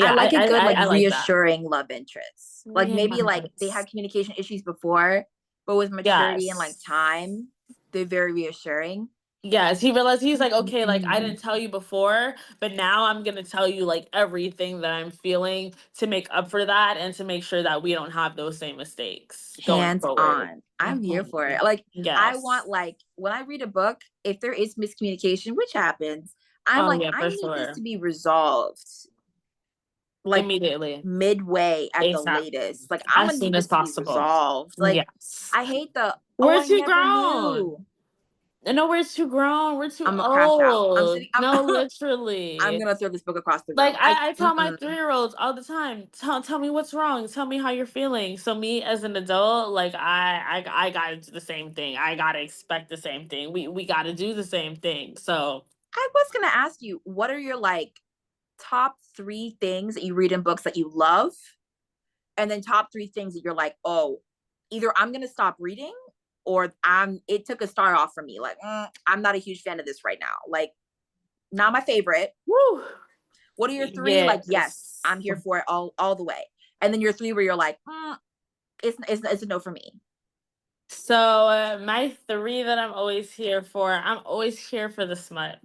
I Yeah, like a good, like, I like that. reassuring love interest. Like maybe like they Yes. had communication issues before, but with maturity and like Yes. time, they're very reassuring. Yes, he realized he's like, okay, like I Mm. didn't tell you before, but now I'm gonna tell you like everything that I'm feeling to make up for that and to make sure that we don't have those same mistakes going Hands forward. on. I'm here for Mhm. it. Like I want, Yes. like, when I read a book, if there is miscommunication, which happens, I'm Oh like, yeah, I for need this sure. to be resolved like Immediately, midway at the ASAP, latest. Like I'm as gonna soon need as this to be possible. resolved. Like Yes. I hate the, oh, We're I too never grown. knew. No, we're too grown. We're too I'm gonna crash out. I'm old. sitting. No, I'm literally. gonna throw this book across the Like room. I I tell my mm-mm. 3-year-olds all the time, tell me what's wrong. Tell me how you're feeling. So me as an adult, like I gotta do the same thing. I gotta expect the same thing. We gotta do the same thing. So I was gonna ask you, what are your like top three things that you read in books that you love, and then top three things that you're like, oh, either I'm gonna stop reading or it took a star off for me. Like, I'm not a huge fan of this right now. Like, not my favorite. Woo. What are your three? Like, yes, Yes. I'm here for it all the way. And then your three where you're like, it's a no for me. So my three that I'm always here for the smut.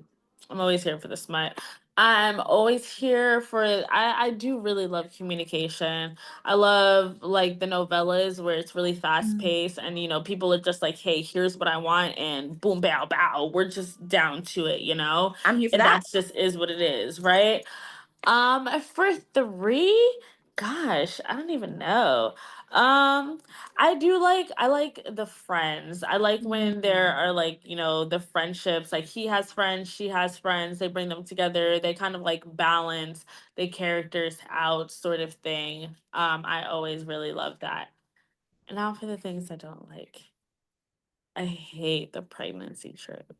I'm always here for the smut. I'm always here for I do really love communication. I love like the novellas where it's really fast Mm, paced and people are just like, hey, here's what I want and boom bow bow. We're just down to it, I'm here for and that. that's just is what it is, right? For three, gosh, I don't even know. Um, I like the friends. I like when there Mm, are like, the friendships, like he has friends, she has friends, they bring them together, they kind of like balance the characters out sort of thing. I always really love that. And now for the things I don't like. I hate the pregnancy trip.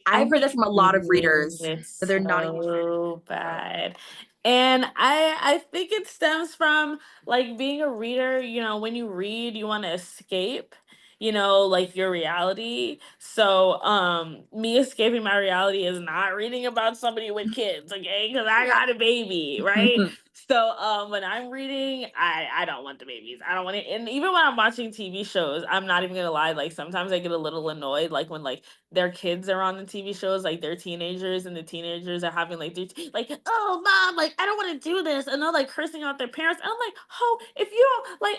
I I've heard that from a lot of hate readers it that they're not a huge fan so of. bad. And I think it stems from like being a reader, when you read, you want to escape, like your reality. So me escaping my reality is not reading about somebody with kids, okay? Because I got a baby, right? So when I'm reading, I don't want the babies. I don't want it. And even when I'm watching TV shows, I'm not even gonna lie, like sometimes I get a little annoyed, like when like their kids are on the TV shows, like they're teenagers, and the teenagers are having like like, oh mom, like I don't want to do this, and they're like cursing out their parents. And I'm like, oh, if you don't like,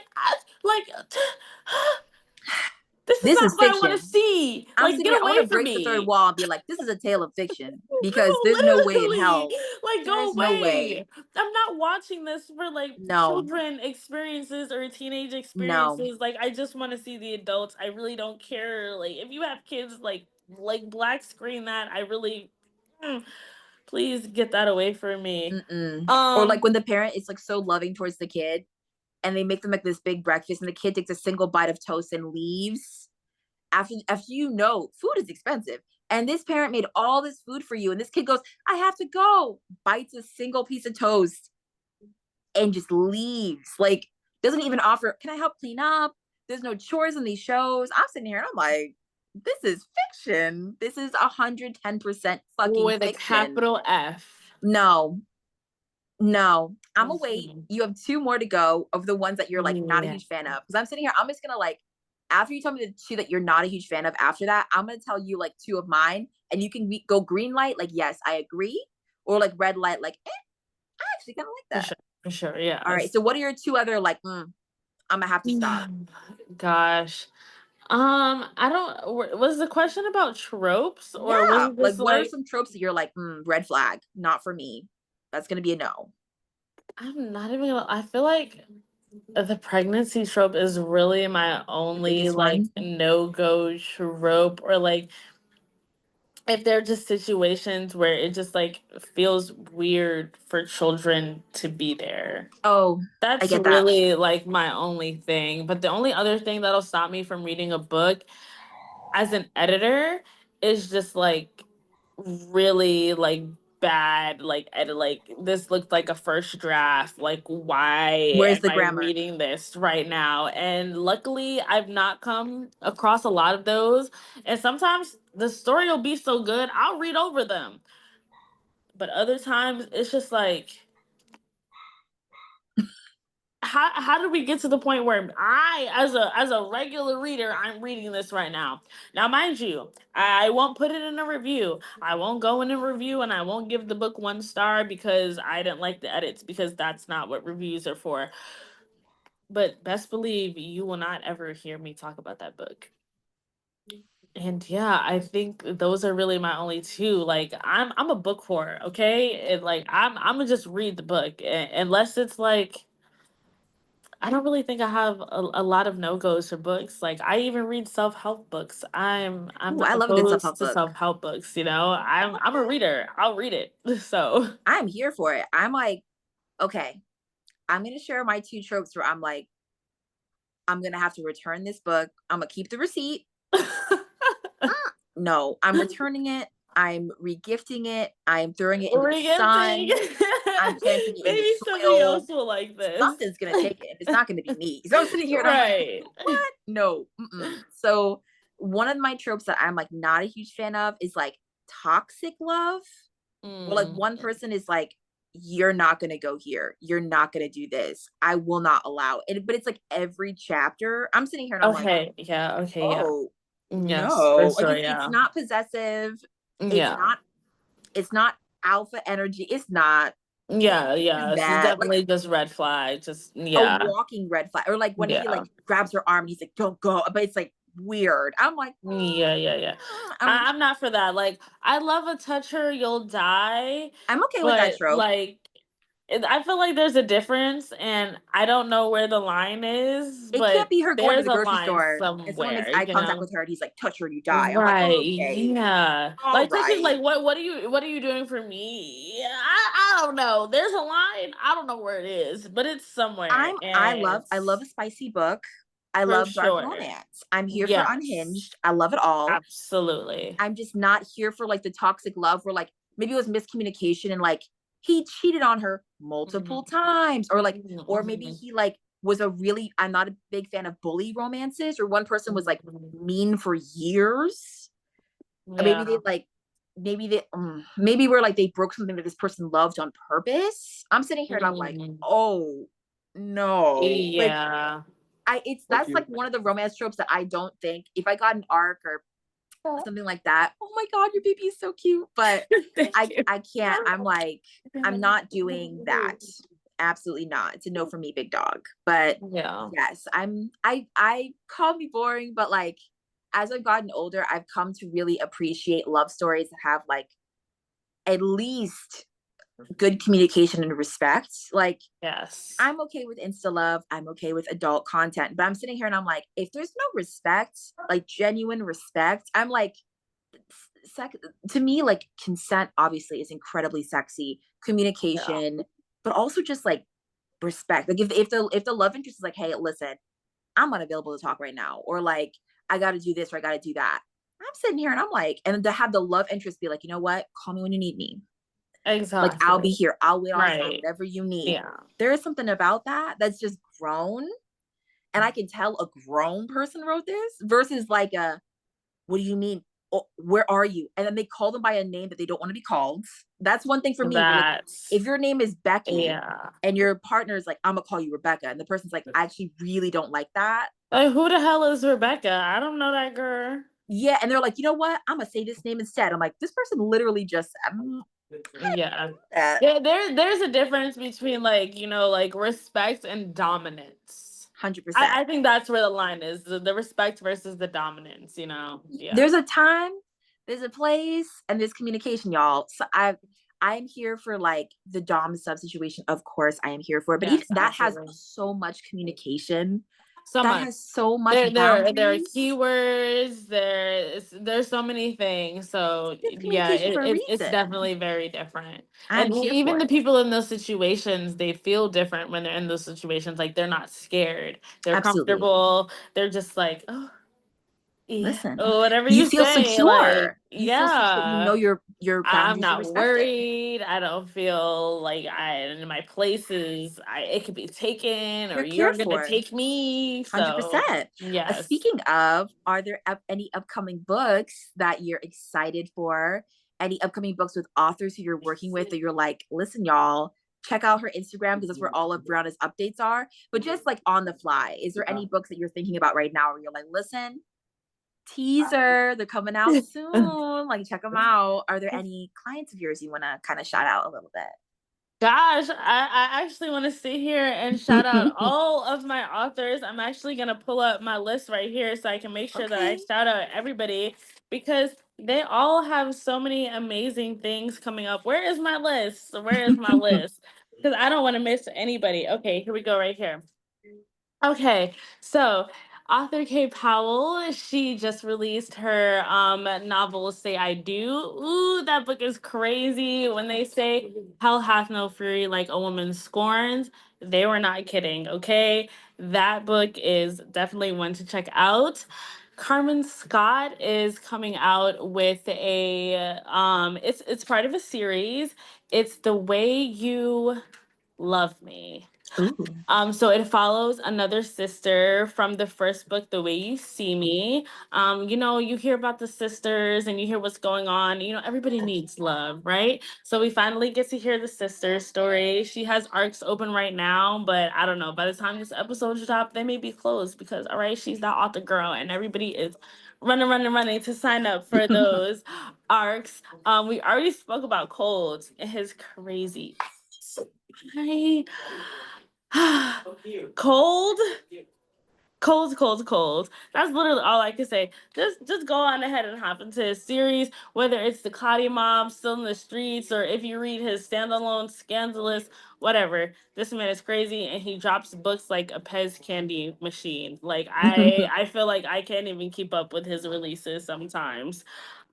this is This not is what I want to fiction. see. I'm Like, sitting get here, I want away to from break the third me. wall and be like, this is a tale of fiction because No, there's no way in literally, hell. like go There's no away. way. I'm not watching this for like No, children experiences or teenage no. experiences. Like I just want to see the adults. I really don't care. Like if you have kids, like black screen that. I really, mm, please get that away from me. Mm-mm. Or like Um, when the parent is like so loving towards the kid and they make them like this big breakfast and the kid takes a single bite of toast and leaves after food is expensive. And this parent made all this food for you, and this kid goes, I have to go, bites a single piece of toast and just leaves. Like, doesn't even offer, can I help clean up? There's no chores in these shows. I'm sitting here and I'm like, this is fiction. This is 110% fucking with a fiction. capital F. No, no. I'm gonna wait. Mhm. You have two more to go of the ones that you're like not a Yeah, huge fan of. Because I'm sitting here, I'm just gonna like, after you tell me the two that you're not a huge fan of, after that, I'm gonna tell you like two of mine, and you can go green light, like, yes, I agree, or like red light, like, I actually kind of like for that. sure, for sure. All right. Yes. So, what are your two other like, I'm gonna have to stop? Gosh. I don't. Was the question about tropes, or was Yeah. it Like, just what are like some tropes that you're like, red flag, not for me? That's gonna be a no. I'm not even gonna. I feel like the pregnancy trope is really my The only biggest like one. no go trope, or like if there are just situations where it just like feels weird for children to be there. Oh, I That's get that. really like my only thing. But the only other thing that'll stop me from reading a book as an editor is just like really like bad like edit, like this looked like a first draft, like why Where's am the I grammar? reading this right now? And luckily I've not come across a lot of those, and sometimes the story will be so good I'll read over them, but other times it's just like how did we get to the point where I, as a regular reader, I'm reading this right now? Now, mind you, I won't put it in a review. I won't go in a review, and I won't give the book 1 star because I didn't like the edits, because that's not what reviews are for. But best believe you will not ever hear me talk about that book. And yeah, I think those are really my only two. Like I'm a book whore, okay? And like I'm gonna just read the book, unless it's like I don't really think I have a lot of no-goes for books. Like I even read self-help books. I'm Ooh, not I love a good opposed self-help to book. self-help books, you know. I'm a reader. I'll read it. So I'm here for it. I'm like, okay, I'm gonna share my two tropes where I'm like, I'm gonna have to return this book. I'm gonna keep the receipt. No, I'm returning it. I'm regifting it. I'm throwing it in the re-gifting. sun. I'm planting it in the Maybe somebody soil. else will like this. Something's gonna take it. It's not gonna be me. So I'm sitting here and I'm like, Right. what? no. Mm-mm. So one of my tropes that I'm like not a huge fan of is like toxic love, where like Mm. one person is like, you're not gonna go here, you're not gonna do this, I will not allow it. But it's like every chapter I'm sitting here and I'm like, Okay, yeah, okay, yeah. oh Yes, for no, like sure, it's yeah. not possessive, it's Yeah. not, it's not alpha energy, it's not, Yeah, is yeah. This is that like definitely just red flag. Just a yeah. walking red flag? Or like when he Yeah. like grabs her arm and he's like, don't go, but it's like weird. I'm like, Yeah, yeah, yeah. I'm I'm not for that. Like, I love a touch her, you'll die, I'm okay with that but trope. like, I feel like there's a difference, and I don't know where the line is, It can't but be her going to there's the a grocery line store and someone makes somewhere, eye you contact know? with her and he's like, touch her, you die. I'm like, Right. okay, Yeah. all Like, especially right. like, what are you doing for me? Yeah, I don't know. There's a line. I don't know where it is, but it's somewhere, and I love a spicy book. I for love dark sure. romance. I'm here for Yes. Unhinged. I love it all. Absolutely. I'm just not here for like the toxic love where like maybe it was miscommunication and like he cheated on her multiple Mhm. times, or like, Mhm, or maybe mhm, he like was a really, I'm not a big fan of bully romances, or one person was like mhm. mean for years. Or maybe they Yeah. like, maybe they maybe we're like they broke something that this person loved on purpose. I'm sitting here and I'm like, Mhm. oh no, like Yeah. I, it's that's like one of the romance tropes that I don't think if I got an arc or something like that. Oh my god, your baby is so cute. But Thank you. I can't. I'm like, I'm not doing that. Absolutely not. It's a no for me, big dog. But Yeah. yes, I call me boring, but like as I've gotten older, I've come to really appreciate love stories that have like at least good communication and respect. Like Yes. I'm okay with insta love. I'm okay with adult content, but I'm sitting here and I'm like, if there's no respect, like genuine respect, I'm like, sex to me, like consent obviously is incredibly sexy, Yeah. communication, but also just like respect. Like if the love interest is like, hey, listen, I'm unavailable to talk right now, or like I got to do this or I got to do that. I'm sitting here and I'm like, and to have the love interest be like, you know what, call me when you need me. Like I'll be Exactly. here. I'll wait on side, Right. whatever you need. Yeah. There is something about that that's just grown, and I can tell a grown person wrote this versus like a, what do you mean? Oh, where are you? And then they call them by a name that they don't want to be called. That's one thing for me. Like, That's if your name is Becky yeah. and your partner is like, I'm gonna call you Rebecca, and the person's like, I actually really don't like that. Like, who the hell is Rebecca? I don't know that girl. Yeah, and they're like, you know what? I'm gonna say this name instead. I'm like, this person literally just Yeah. that There's a difference between like, like respect and dominance. 100%. I think that's where the line is. The respect versus the dominance. Yeah. There's a time, there's a place, and there's communication, y'all. So I'm here for like the dom sub situation. Of course, I am here for it. But even Yes, that has absolutely. so much communication. So That much. has so much There are boundaries. keywords. There's so many things. So It's yeah, communication for a it's reason. definitely very different. I'm And here even for the it. people in those situations, they feel different when they're in those situations. Like they're not scared. They're Absolutely. comfortable. They're just like, oh yeah, Listen, whatever you you feel say. Like secure. You feel secure. You know yeah. your I'm boundaries are not respected. worried. I don't feel like in my places. It could be taken, or You're you're cared gonna for. take me. So 100%. yes. Speaking of, are there any upcoming books that you're excited for? Any upcoming books with authors who you're working with that you're like, listen, y'all, check out her Instagram because that's where all of Brianna's updates are. But just like on the fly, is there any books that you're thinking about right now where you're like, listen, teaser, they're coming out soon. Like, check them out. Are there any clients of yours you want to kind of shout out a little Gosh, I actually want to sit here and shout out bit? all of my authors. I'm actually going to pull up my list right here so I can make sure that I Okay. shout out everybody because they all have so many amazing things coming up. Where is my list? Where is my list? Because I don't want to miss anybody. Okay, here we go right here. Okay, so author Kay Powell, she just released her novel Say I Do. Ooh, that book is crazy. When they say hell hath no fury like a woman scorns, they were not kidding, okay? That book is definitely one to check out. Carmen Scott is coming out with a it's part of a series. It's The Way You Love Me. Ooh. So it follows another sister from the first book, The Way You See Me. You hear about the sisters and you hear what's going on. Everybody needs love, right? So we finally get to hear the sister story. She has arcs open right now, but I don't know. By the time this episode drops, they may be closed because, all right, she's that author girl, and everybody is running to sign up for those arcs. We already spoke about colds. It is crazy. I cold, cold. That's literally all I can say. Just go on ahead and hop into his series, whether it's the Cloudy Mom, Still in the Streets, or if you read his standalone, Scandalous, whatever. This man is crazy, and he drops books like a Pez candy machine. Like I feel like I can't even keep up with his releases sometimes.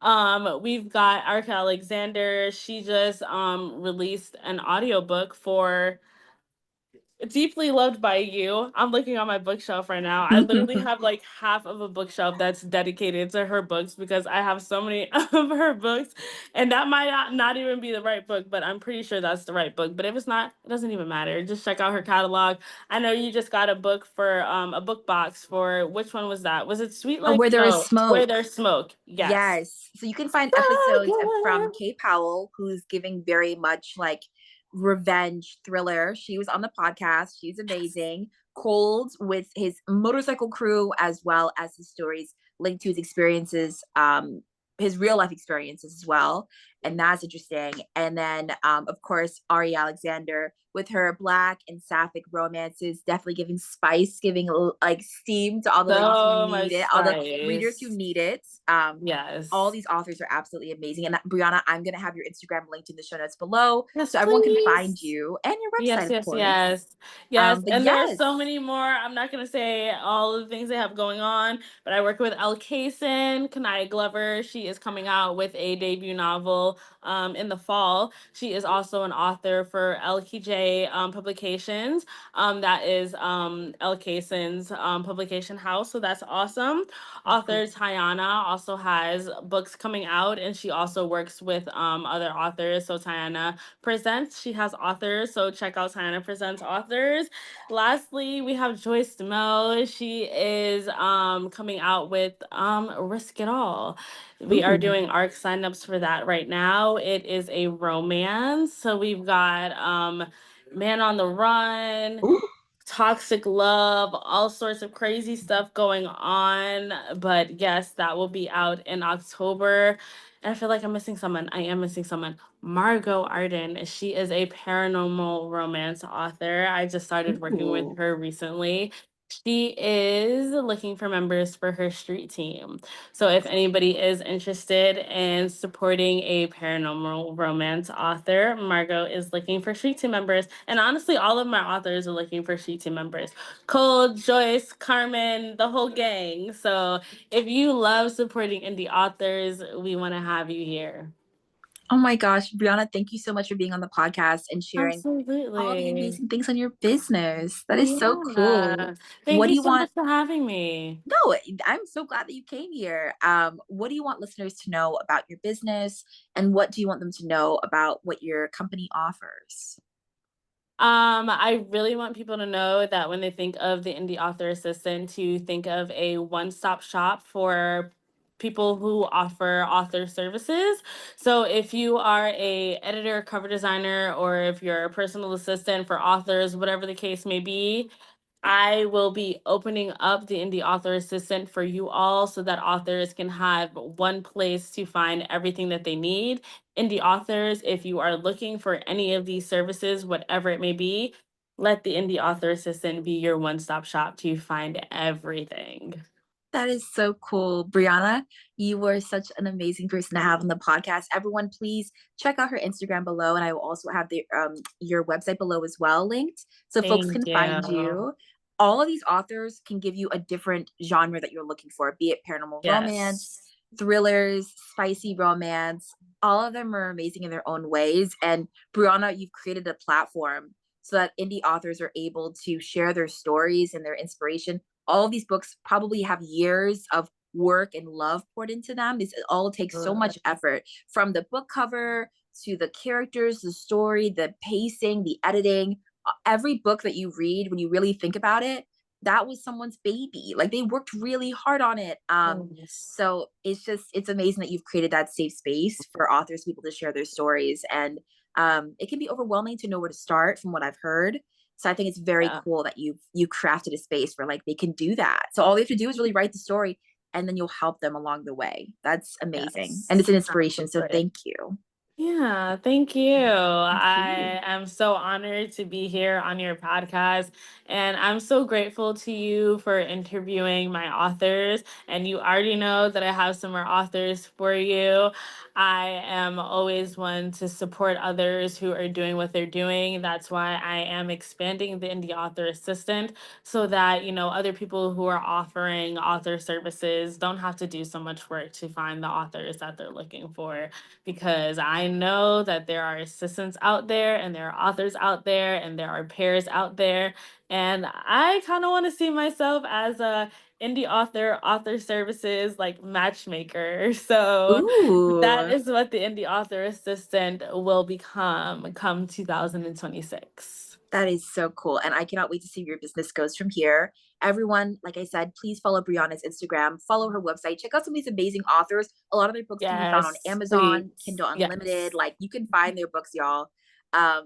We've got Arca Alexander. She just released an audiobook for Deeply Loved by You. I'm looking on my bookshelf right now. I literally have like half of a bookshelf that's dedicated to her books because I have so many of her books. And that might not even be the right book, but I'm pretty sure that's the right book. But if it's not, it doesn't even matter. Just check out her catalog. I know you just got a book for a book box for which one was that? Was it Sweet Or Life? Where There Is No, Where Smoke. There's Smoke. Yes. Yes. So you can find episodes from Kay Powell, who's giving very much like revenge thriller. She was on the podcast. She's amazing. Cold with his motorcycle crew, as well as his stories linked to his experiences, his real life experiences as well. And that's interesting. And then, of course, Ari Alexander with her black and sapphic romances, definitely giving spice, giving like steam to all the ladies who So need much it, all the readers spice. who need it. All Yes. these authors are absolutely amazing. And Brianna, I'm going to have your Instagram linked in the show notes below Yes, so everyone can find please. you and your website, Yes, of yes, course. yes. Yes, But and there are yes. so many more. I'm not going to say all of the things they have going on, but I work with Elle Kaysen, Kanai Glover. She is coming out with a debut novel in the fall. She is also an author for LKJ Publications. That is Elle Kaysen's publication house, so that's awesome. Author Tiana also has books coming out, and she also works with other authors. So Tiana Presents. She has authors, so check out Tiana Presents authors. Lastly, we have Joyce DeMille. She is coming out with Risk It All. We are Ooh. doing ARC signups for that right now. It is a romance. So we've got Man on the Run, Ooh. toxic love, all sorts of crazy stuff going on. But yes, that will be out in October. And I feel like I'm missing someone. I am missing someone. Margot Arden. She is a paranormal romance author. I just started working with Ooh. her recently. She is looking for members for her street team. So if anybody is interested in supporting a paranormal romance author, Margot is looking for street team members. And honestly, all of my authors are looking for street team members. Cole, Joyce, Carmen, the whole gang. So if you love supporting indie authors, we want to have you here. Oh my gosh, Brianna, thank you so much for being on the podcast and sharing all the Absolutely. amazing things on your business. That is so cool. Yeah. Thank What do you you so want? much for having me. No, I'm so glad that you came here. What do you want listeners to know about your business, and what do you want them to know about what your company offers? I really want people to know that when they think of the indie author assistant, to think of a one-stop shop for people who offer author services. So if you are a editor, cover designer, or if you're a personal assistant for authors, whatever the case may be, I will be opening up the Indie Author Assistant for you all so that authors can have one place to find everything that they need. Indie authors, if you are looking for any of these services, whatever it may be, let the Indie Author Assistant be your one stop shop to find everything. That is so cool. Brianna, you were such an amazing person to have on the podcast. Everyone, please check out her Instagram below, and I will also have your website below as well linked so folks Thank can find you. you. All of these authors can give you a different genre that you're looking for, be it paranormal romance, Yes. thrillers, spicy romance. All of them are amazing in their own ways. And Brianna, you've created a platform so that indie authors are able to share their stories and their inspiration. All of these books probably have years of work and love poured into them. This all takes so much effort, from the book cover to the characters, the story, the pacing, the editing. every book that you read, when you really think about it, that was someone's baby. Like they worked really hard on it. Yes. So it's amazing that you've created that safe space for authors to be able to share their stories. And it can be overwhelming to know where to start from what I've heard. So I think it's very Yeah. cool that you crafted a space where like they can do that. So all they have to do is really write the story and then you'll help them along the way. That's amazing. And it's Yes. an inspiration. So Absolutely. thank you. Yeah, thank you. Thank you. I am so honored to be here on your podcast. And I'm so grateful to you for interviewing my authors. And you already know that I have some more authors for you. I am always one to support others who are doing what they're doing. That's why I am expanding the Indie Author Assistant so that, other people who are offering author services don't have to do so much work to find the authors that they're looking for, because I know that there are assistants out there and there are authors out there and there are pairs out there. And I kind of want to see myself as a indie author services like matchmaker. So that Ooh. is what the indie author assistant will become come 2026. That is so cool. And I cannot wait to see where your business goes from here. Everyone, like I said, please follow Brianna's Instagram, follow her website, check out some of these amazing authors. A lot of their books can be found on Yes, Amazon, please. Kindle Unlimited. Yes. Like you can find their books, y'all,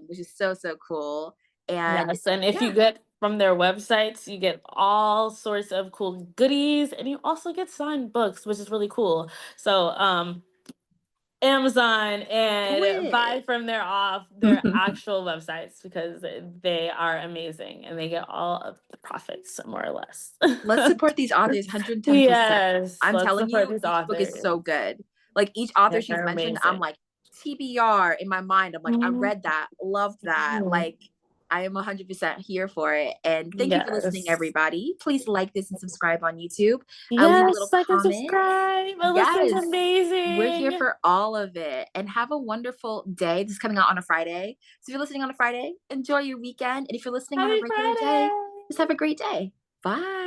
which is so, so cool. And Yes, and if you yeah, get from their websites, you get all sorts of cool goodies, and you also get signed books, which is really cool. So, Amazon do and buy it. from their actual websites because they are amazing and they get all of the profits more or less. Let's support these authors 110%. Yes, I'm let's telling support you, these each book is authors. so good. Like each author she's They're mentioned, I'm amazing. like, TBR in my mind. I'm like, I Mhm. read that, loved that. Mhm. Like, I am 100% here for it. And thank you for listening, Yes. everybody. Please like this and subscribe on YouTube. Leave a little Yes, like and comment. subscribe. Alyssa's Yes, we're here amazing. for all of it. And have a wonderful day. This is coming out on a Friday. So if you're listening on a Friday, enjoy your weekend. And if you're listening on a Happy regular day, Friday. just have a great day. Bye.